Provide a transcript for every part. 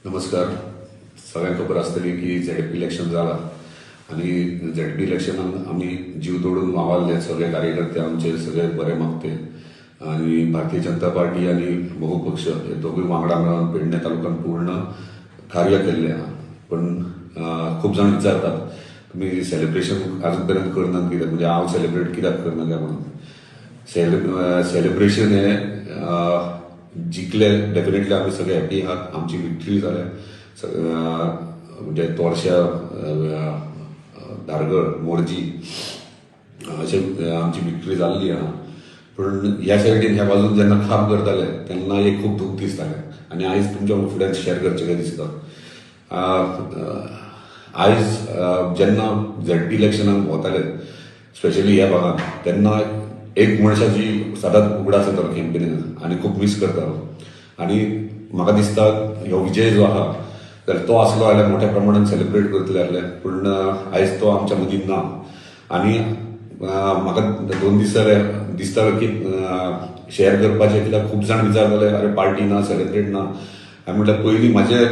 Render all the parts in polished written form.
नमस्कार. सगळ्यांक खबर आसतली की झेडपी इलेक्शन जाला आणि झेडपी इलेक्शनात आम्ही जीव तोडून मावारले सगळे कार्यकर्ते, आमचे सगळे बरे मागते आणि भारतीय जनता पार्टी आणि बहुपक्ष हे दोघूय वांगडा मेळून पेडणे तालुक्यात पूर्ण कार्य केल्लें आहा. पण खूप जाण विचारतात तुम्ही सेलिब्रेशन अजून पर्यंत करनात कित्याक, म्हणजे हांव सेलिब्रेट कित्याक करना काय म्हणून. सेलिब्रेशन हे जिखले डेफिनेटली आम्ही सगळे हॅपी आहात. आमची विक्ट्री जाल्या म्हणजे तोरशा, धारगड, मोरजी अशे आमची विक्ट्री जाल्ली आहा. पण ह्या सायडीन ह्या बाजून जेन्ना खाप करताले तेन्ना एक खूप दूख दिसतालें आणि आयज तुमच्या फुड्यान शेअर करचें काय दिसता. आयज जेन्ना झेडपी इलेक्शनाक वताले स्पेशली ह्या भागात, तेन्ना एक मनशाची सदांच उगडास येतालो कॅम्पेनीन आणि खूप मिस करतालो. आणि म्हाका दिसता ह्यो विजय जो आहा जाल्यार तो आसलो जाल्यार मोठ्या प्रमाणात सेलिब्रेट करतले आसले. पण आयज तो आमच्या मदीं ना आणि म्हाका 2 दीस जाले दिसता की शेअर करपाचें, कित्याक खूप जाण विचारताले अरे पार्टी ना, सेलिब्रेट ना. हांवें म्हटल्यार पयलीं म्हाजे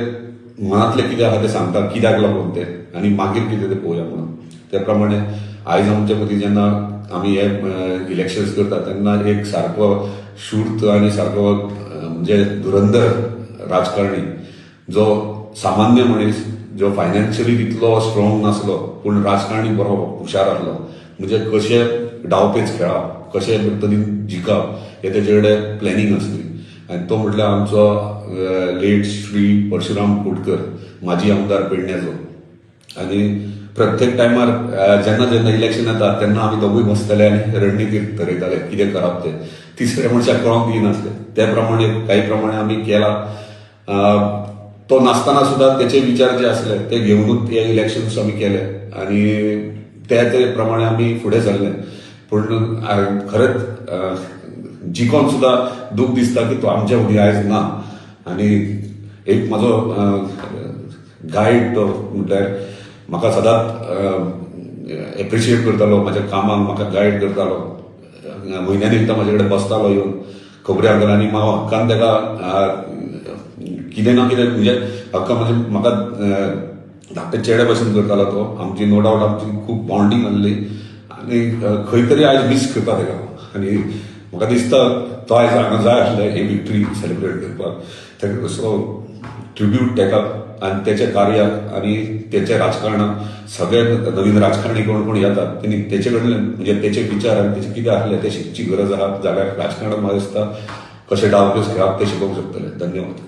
मनांतलें कितें आहा तें सांगता, कित्याक लागून तें, आनी मागीर कितें तें पळोवया म्हणून. त्या प्रमाणे आयज आमच्या मदीं जेन्ना आमी हे इलेक्शन्स करता तेन्ना एक सारको शूर्त आणि सारको म्हणजे धुरंधर राजकारणी, जो सामान्य मनीस, जो फायनान्शियली तितलो स्ट्रॉंग नासलो पूण राजकारणी बरो हुशार आसलो. म्हणजे कशे डावपेच खेळप, कशे पद्दतीन जिखप हे तेजे कडेन प्लॅनिंग आसली. आनी तो म्हटल्यार आमचो लेट श्री परशुराम कोटकर, माजी आमदार पेडण्याचो. आनी प्रत्येक टायमार जेन्ना जेन्ना इलेक्शन येता तेन्ना आमी दोगूय बसताले आनी रणनिती ठरयताले कितें करप तें. तिसऱ्या मनशाक कळोंक दिनासले. त्या प्रमाणे काही प्रमाणे आमी केला. तो नासतना सुद्धा त्याचे विचार जे असले ते घेऊनच हे इलेक्शन्स आमी केले आणि ते प्रमाणे आमी फुडें सरले. पूण खरेंच जिखोन सुद्धा दूख दिसता की तो आमच्या फुडें आयज ना. आणि एक म्हाजो गायड तो म्हटल्यार म्हाका सदांच एप्रिशिएट करतालो, म्हाज्या कामाक म्हाका गायड करतालो. म्हयन्यानी एकदां म्हाजे कडेन बसतालो येवन खबऱ्या लागून आनी हांव हक्कान ताका कितें ना कितें म्हणजे हक्का म्हणजे म्हाका धाकटे चेडे भशेन करतालो तो. आमची नो डावट आमची खूब बॉन्डिंग आसली आनी खंय तरी आयज मिस करता ताका. आनी म्हाका दिसता तो आयज हांगा जाय आसलें ही विक्ट्री सेलिब्रेट करपाक. ताका असो ट्रिब्यूट ताका आनी तेच्या कार्याक आनी तेच्या राजकारणाक. सगळे नवीन राजकारणी कोण कोण येतात त्यांनी तेचे कडल्यान म्हणजे तेचे विचार आनी तेचे कितें आसलें ते शिकची गरज आहा. जाल्यार राजकारणाक म्हाका दिसता कशें डावपेच खेळप ते शिकोवंक शकतले. धन्यवाद.